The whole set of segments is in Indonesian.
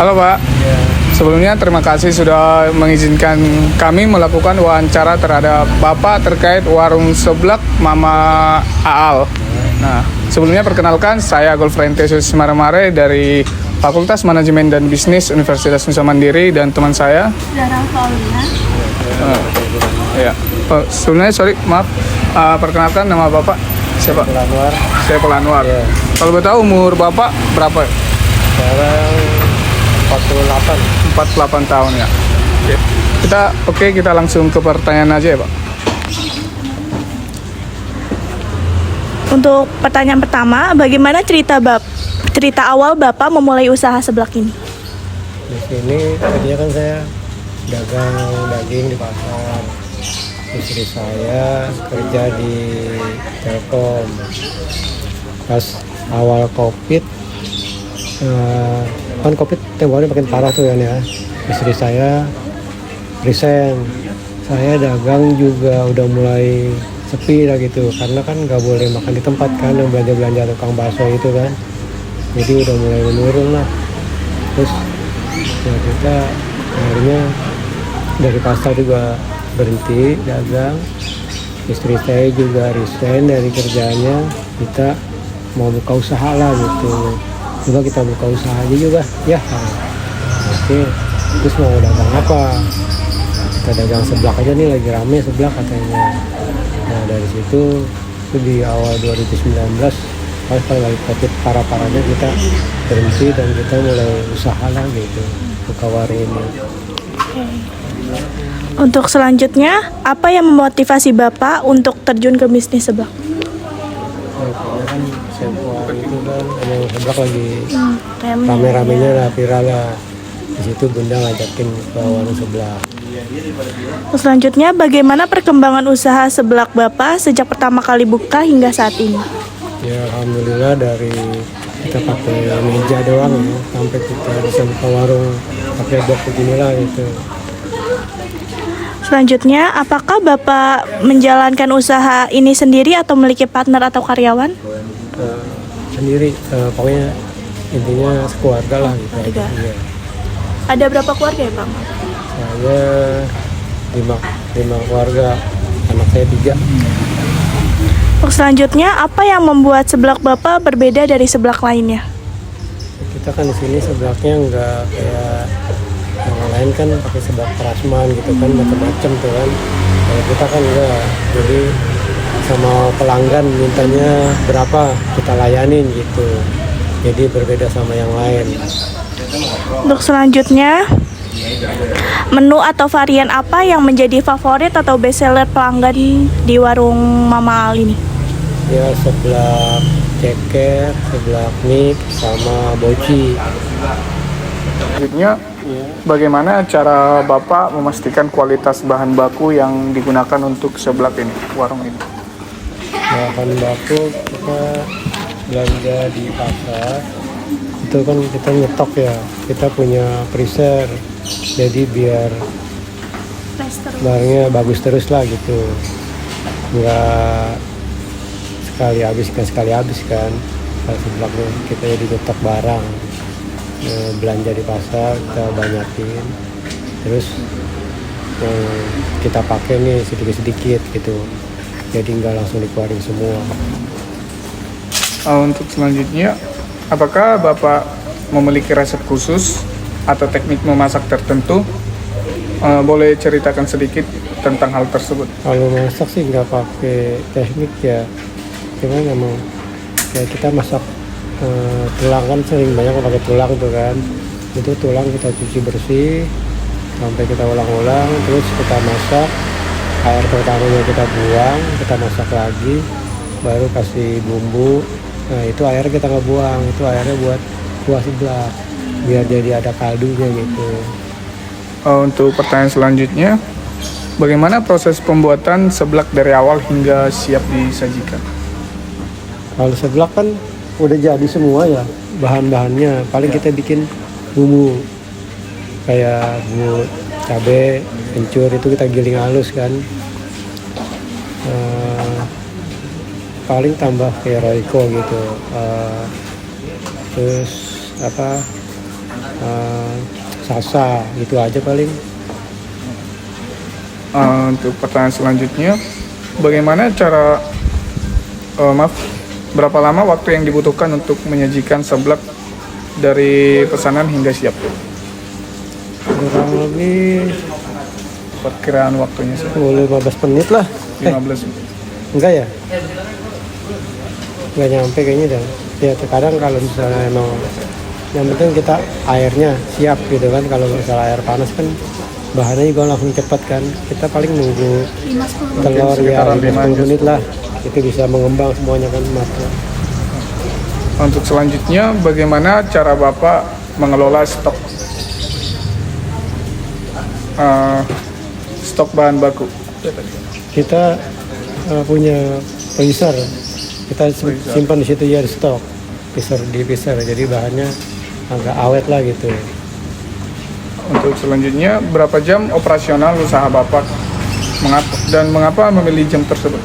Halo Pak, sebelumnya terima kasih sudah mengizinkan kami melakukan wawancara terhadap Bapak terkait warung seblak Mama Aal. Nah, sebelumnya perkenalkan saya Golfrentesius Maremare dari Fakultas Manajemen dan Bisnis Universitas Nusa Mandiri dan teman saya. Zara Paulina. Ya, sebelumnya maaf, perkenalkan nama Bapak siapa? Anwar. Saya Anwar. Ya. Kalau boleh tahu umur Bapak berapa? Sekarang 48 tahun ya. Kita langsung ke pertanyaan aja ya Pak. Untuk pertanyaan pertama, bagaimana cerita awal Bapak memulai usaha seblak ini? di sini tadinya kan saya dagang daging di pasar. Istri saya kerja di Telkom. Pas awal COVID, kan COVID tempohari makin parah tuh kan ya. Istri saya resign. Saya dagang juga udah mulai sepi lah gitu, karena kan nggak boleh makan di tempat kan, yang belanja tukang bakso itu kan. Jadi udah mulai menurun lah. Terus ya kita akhirnya dari pasar juga berhenti dagang. Istri saya juga resign dari kerjanya. Kita mau buka usaha lah gitu. Coba kita buka usaha aja juga ya. Oke, terus mau dagang apa? Kita dagang seblak aja nih, lagi rame seblak katanya. Nah dari situ itu di awal 2019 pas lagi COVID parah-parahnya kita berhenti dan kita mulai usaha lah gitu, buka warung ini. Untuk selanjutnya, apa yang memotivasi Bapak untuk terjun ke bisnis seblak? Karena kan tempo hari itu kan emang seblak lagi Rame. rame-ramenya lah, viral lah. Di situ Bunda ngajakin ke warung seblak. Selanjutnya, bagaimana perkembangan usaha seblak Bapak sejak pertama kali buka hingga saat ini? Ya alhamdulillah dari kita pakai meja doang ya, sampai kita bisa buka warung pakai box beginilah gitu. Selanjutnya, apakah Bapak menjalankan usaha ini sendiri atau memiliki partner atau karyawan? Sendiri, pokoknya intinya sekeluarga lah gitu. Keluarga. Iya. Ada berapa keluarga ya Pak? Saya lima keluarga, anak saya 3. Untuk selanjutnya, apa yang membuat seblak Bapak berbeda dari seblak lainnya? Kita kan di sini seblaknya nggak kayak yang lain kan pakai seblak prasman gitu kan, macam-macam tuh kan. Kalau kita kan enggak, jadi sama pelanggan mintanya berapa kita layanin gitu. Jadi berbeda sama yang lain. Untuk selanjutnya, menu atau varian apa yang menjadi favorit atau best seller pelanggan di warung Mama Al ini? Ya seblak ceker, seblak mie, sama boci. Selanjutnya, bagaimana cara Bapak memastikan kualitas bahan baku yang digunakan untuk seblak ini, warung ini? Bahan baku kita belanja di pasar. Itu kan kita nyetok ya, kita punya freezer. Jadi biar barangnya bagus terus lah gitu. Nggak sekali habis kan. Kalau seblaknya kita jadi nyetok barang. Belanja di pasar kita banyakin, terus kita pakai nih sedikit-sedikit gitu, jadi nggak langsung dikeluarin semua. Untuk selanjutnya, apakah Bapak memiliki resep khusus atau teknik memasak tertentu? Boleh ceritakan sedikit tentang hal tersebut? Kalau masak sih nggak pakai teknik ya, cuman emang kayak kita masak tulang kan sering banyak pakai tulang tuh kan. Itu tulang kita cuci bersih sampai kita ulang-ulang, terus kita masak. Air pertamanya kita buang, kita masak lagi, baru kasih bumbu. Nah itu airnya kita nggak buang, itu airnya buat kuah seblak biar jadi ada kaldunya gitu. Untuk pertanyaan selanjutnya, bagaimana proses pembuatan seblak dari awal hingga siap disajikan? Kalau seblak kan udah jadi semua ya bahan-bahannya, paling kita bikin bumbu kayak bumbu cabai, kencur itu kita giling halus kan. Paling tambah kayak Royco gitu, terus Sasa gitu aja paling. Untuk pertanyaan selanjutnya, bagaimana berapa lama waktu yang dibutuhkan untuk menyajikan seblak dari pesanan hingga siap? Kurang lebih Perkiraan waktunya 10-15 menit lah. 15. Enggak ya? Enggak nyampe kayaknya dah. Ya terkadang kalau misalnya emang yang penting kita airnya siap gitu kan. Kalau misalnya air panas kan bahannya juga langsung cepat kan. Kita paling nunggu telur ya sekitaran 5 menit lah. Itu bisa mengembang semuanya kan matang. Untuk selanjutnya, bagaimana cara Bapak mengelola stok bahan baku? Kita punya freezer, kita simpan di situ ya di stok freezer, jadi bahannya agak awet lah gitu. Untuk selanjutnya, berapa jam operasional usaha Bapak dan mengapa memilih jam tersebut?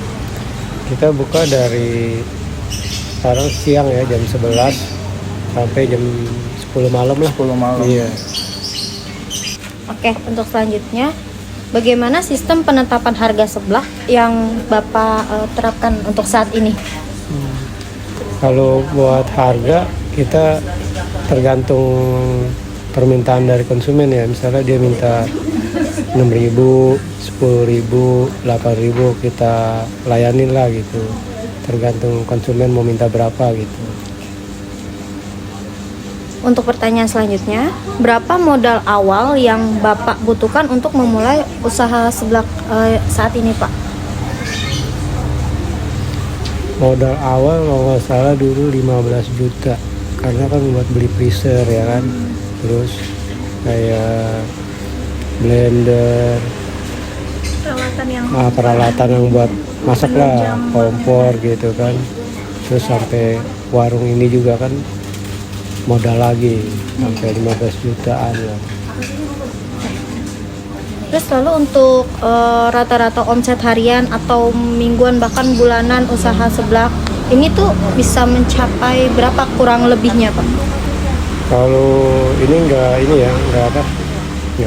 Kita buka dari sekarang siang ya jam 11 sampai jam 10 malam lah. 10 malam. Iya. Oke, untuk selanjutnya, bagaimana sistem penetapan harga seblak yang Bapak terapkan untuk saat ini? Kalau buat harga kita tergantung permintaan dari konsumen ya. Misalnya dia minta 6.000, 10.000, 8.000 kita layanin lah gitu. Tergantung konsumen mau minta berapa gitu. Untuk pertanyaan selanjutnya, berapa modal awal yang Bapak butuhkan untuk memulai usaha seblak saat ini, Pak? Modal awal kalau nggak salah dulu 15 juta karena kan buat beli freezer ya kan, terus kayak blender, peralatan yang buat masak lah, kompor gitu kan, terus sampai warung ini juga kan modal lagi sampai 15 jutaan lah. Terus lalu untuk rata-rata omset harian atau mingguan bahkan bulanan usaha seblak ini tuh bisa mencapai berapa kurang lebihnya, Pak? Kalau ini nggak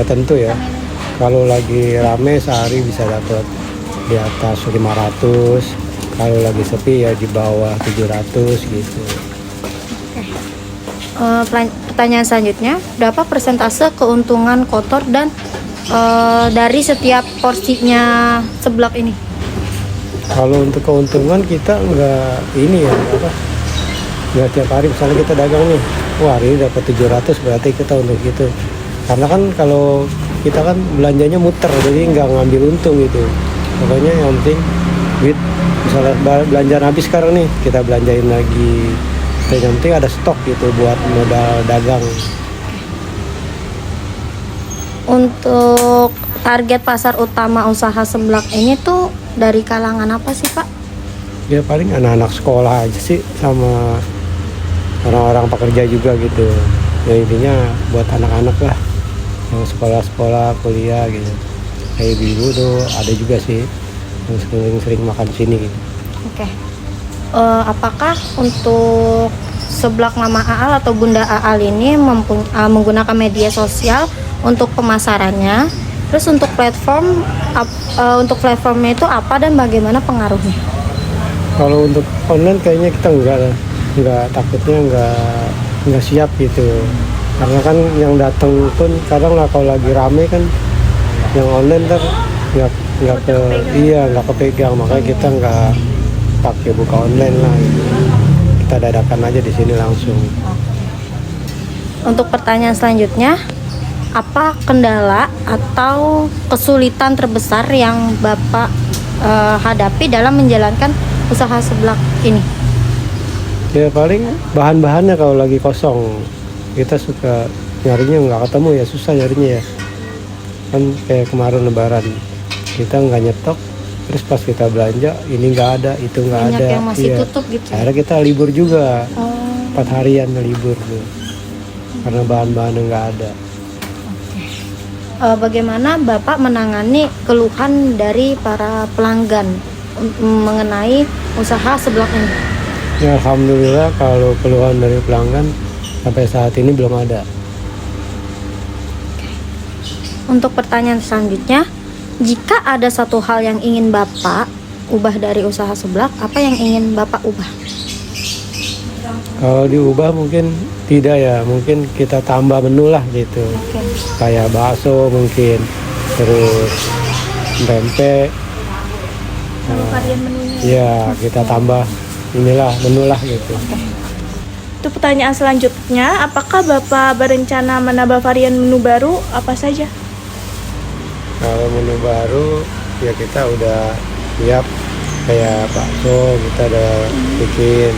tentu ya. Kalau lagi rame sehari bisa dapat di atas 500, kalau lagi sepi ya di bawah 700 gitu. Pertanyaan selanjutnya, berapa persentase keuntungan kotor dan dari setiap porsinya seblak ini? Kalau untuk keuntungan kita nggak tiap hari, misalnya kita dagang nih, wah hari ini dapat 700 berarti kita untuk gitu. Karena kan kalau kita kan belanjanya muter, jadi nggak ngambil untung gitu. Pokoknya yang penting duit, misalnya belanjaan habis sekarang nih, kita belanjain lagi. Yang penting ada stok gitu buat modal dagang. Untuk target pasar utama usaha seblak ini tuh dari kalangan apa sih, Pak? Ya paling anak-anak sekolah aja sih, sama orang-orang pekerja juga gitu. Ya intinya buat anak-anak lah, yang sekolah-sekolah, kuliah gitu. Kayak ibu tuh ada juga sih yang sering makan di sini gitu. Oke. Apakah untuk seblak Mama Aal atau Bunda Aal ini menggunakan media sosial untuk pemasarannya? Terus untuk platformnya itu apa dan bagaimana pengaruhnya? Kalau untuk online kayaknya kita takutnya nggak siap gitu. Karena kan yang datang pun kadang lah kalau lagi rame kan yang online nggak kepegang, makanya kita nggak pakai buka online lah gitu. Kita dadakan aja di sini langsung. Untuk pertanyaan selanjutnya, apa kendala atau kesulitan terbesar yang Bapak hadapi dalam menjalankan usaha seblak ini? Ya paling bahan-bahannya kalau lagi kosong kita suka nyarinya nggak ketemu ya, susah nyarinya ya. Kan kayak kemarin lebaran kita nggak nyetok, terus pas kita belanja ini nggak ada, itu nggak ada. Banyak yang masih tutup gitu. Akhirnya kita libur juga, 4 harian libur tuh karena bahan-bahan yang nggak ada. Bagaimana Bapak menangani keluhan dari para pelanggan mengenai usaha seblak ini? Ya alhamdulillah kalau keluhan dari pelanggan sampai saat ini belum ada. Untuk pertanyaan selanjutnya, jika ada satu hal yang ingin Bapak ubah dari usaha seblak, apa yang ingin Bapak ubah? Kalau diubah mungkin tidak ya, mungkin kita tambah menu lah gitu. Oke. Kayak bakso mungkin, terus pempek. Varian menunya. Ya kita tambah inilah menu lah gitu. Itu pertanyaan selanjutnya, apakah Bapak berencana menambah varian menu baru apa saja? Kalau menu baru ya kita udah siap, kayak bakso kita udah bikin,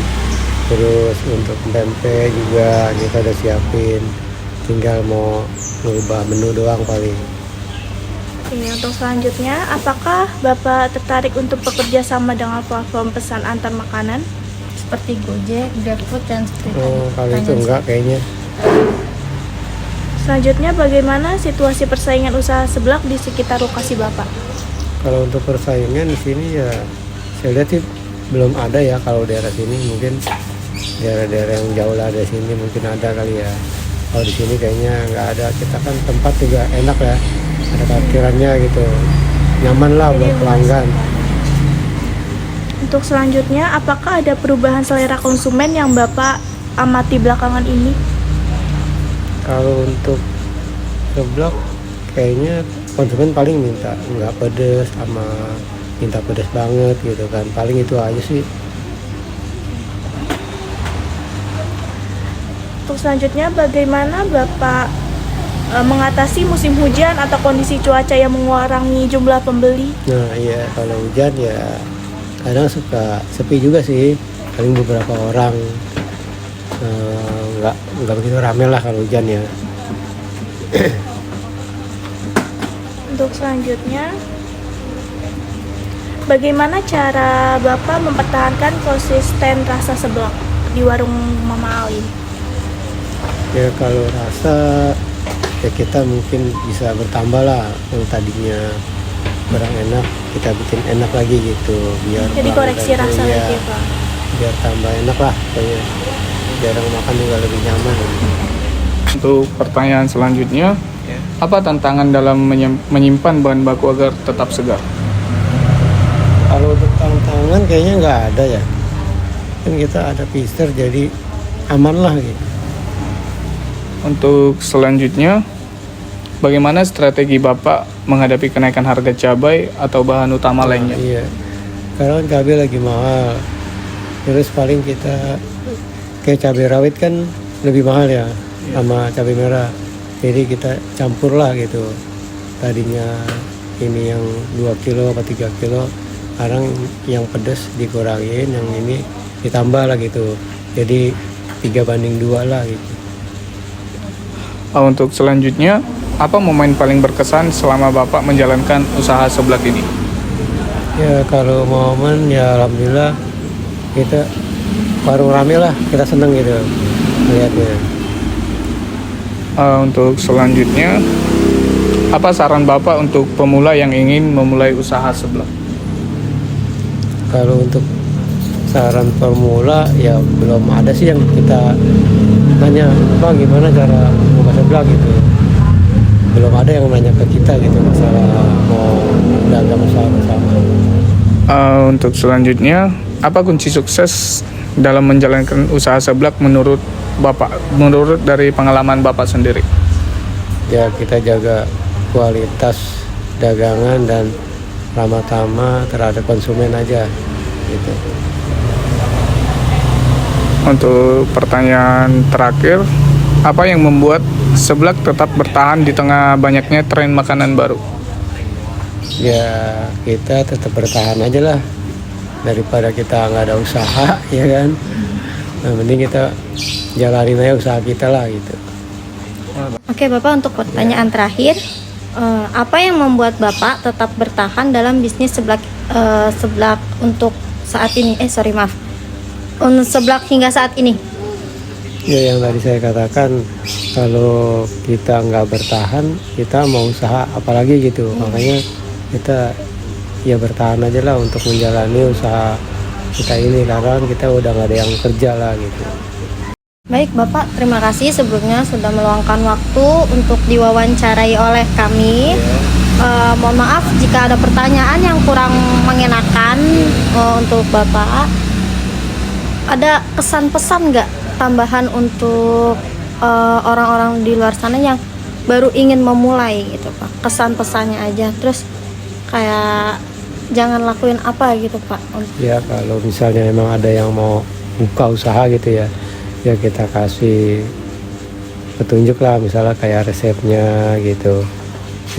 terus untuk pempek juga kita udah siapin, tinggal mau ngubah menu doang paling. Ini untuk selanjutnya, apakah Bapak tertarik untuk bekerja sama dengan platform pesan antar makanan? Seperti Gojek, GrabFood, dan seperti Oh, tadi. kalau itu Pertanyaan enggak kayaknya. Selanjutnya, bagaimana situasi persaingan usaha seblak di sekitar lokasi Bapak? Kalau untuk persaingan di sini ya saya lihat sih belum ada ya. Kalau daerah sini mungkin daerah-daerah yang jauh lah dari sini mungkin ada kali ya. Kalau di sini kayaknya nggak ada. Kita kan tempat juga enak ya, ada parkirannya gitu, nyaman lah buat pelanggan. Untuk selanjutnya, apakah ada perubahan selera konsumen yang Bapak amati belakangan ini? Kalau untuk seblak kayaknya konsumen paling minta nggak pedes sama minta pedes banget gitu kan, paling itu aja sih. Untuk selanjutnya, bagaimana Bapak mengatasi musim hujan atau kondisi cuaca yang mengurangi jumlah pembeli? Nah iya, kalau hujan ya kadang suka sepi juga sih, paling beberapa orang, nggak begitu rame lah kalau hujan ya. Untuk selanjutnya, bagaimana cara Bapak mempertahankan konsisten rasa seblak di warung Mama Ali? Ya kalau rasa ya kita mungkin bisa bertambah lah, yang tadinya kurang enak kita bikin enak lagi gitu, biar Jadi koreksi pelanggan rasa tuh, ya, lagi, Pak. biar tambah enak lah pokoknya, biar orang makan juga lebih nyaman. Untuk pertanyaan selanjutnya, apa tantangan dalam menyimpan bahan baku agar tetap segar? Kalau untuk tantangan kayaknya nggak ada ya, kan kita ada pister jadi aman lah gitu. Untuk selanjutnya, bagaimana strategi Bapak menghadapi kenaikan harga cabai atau bahan utama lainnya? Iya, karena kan cabai lagi mahal, terus paling kita kayak cabai rawit kan lebih mahal ya sama cabai merah, jadi kita campur lah gitu. Tadinya ini yang 2 kilo atau 3 kilo, sekarang yang pedas dikurangin, yang ini ditambah lah gitu, jadi 3:2 lah gitu. Untuk selanjutnya, apa momen paling berkesan selama Bapak menjalankan usaha seblak ini? Ya kalau momen ya alhamdulillah kita warung rame lah, kita seneng gitu lihatnya. Untuk selanjutnya, apa saran Bapak untuk pemula yang ingin memulai usaha seblak? Kalau untuk saran pemula ya belum ada sih yang kita nanya Bang gimana cara buka seblak gitu. Belum ada yang nanya ke kita gitu masalah mau dagang usaha bersama. Untuk selanjutnya, apa kunci sukses dalam menjalankan usaha seblak menurut Bapak, menurut dari pengalaman Bapak sendiri? Ya kita jaga kualitas dagangan dan ramah tamah terhadap konsumen aja gitu. Untuk pertanyaan terakhir, apa yang membuat seblak tetap bertahan di tengah banyaknya tren makanan baru? Ya kita tetap bertahan aja lah, daripada kita nggak ada usaha ya kan. Nah mending kita jalanin aja usaha kita lah gitu. Oke Bapak, untuk pertanyaan terakhir, apa yang membuat Bapak tetap bertahan dalam bisnis seblak untuk saat ini? Untuk seblak hingga saat ini? Ya yang tadi saya katakan, kalau kita nggak bertahan kita mau usaha apalagi gitu. Makanya kita ya bertahan aja lah untuk menjalani usaha kita ini, karena kita udah nggak ada yang kerja lah gitu. Baik Bapak, terima kasih sebelumnya sudah meluangkan waktu untuk diwawancarai oleh kami. Mohon maaf jika ada pertanyaan yang kurang mengenakan untuk Bapak. Ada kesan pesan nggak tambahan untuk orang-orang di luar sana yang baru ingin memulai gitu Pak? Kesan pesannya aja, terus kayak jangan lakuin apa gitu Pak? Ya kalau misalnya memang ada yang mau buka usaha gitu ya, ya kita kasih petunjuk lah, misalnya kayak resepnya gitu,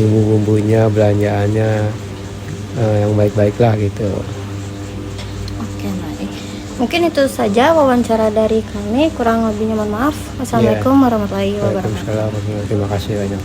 bumbu-bumbunya, belanjaannya yang baik-baik lah gitu. Oke, baik. Mungkin itu saja wawancara dari kami. Kurang lebihnya mohon maaf. Wassalamualaikum warahmatullahi wabarakatuh. Waalaikumsalam, terima kasih banyak.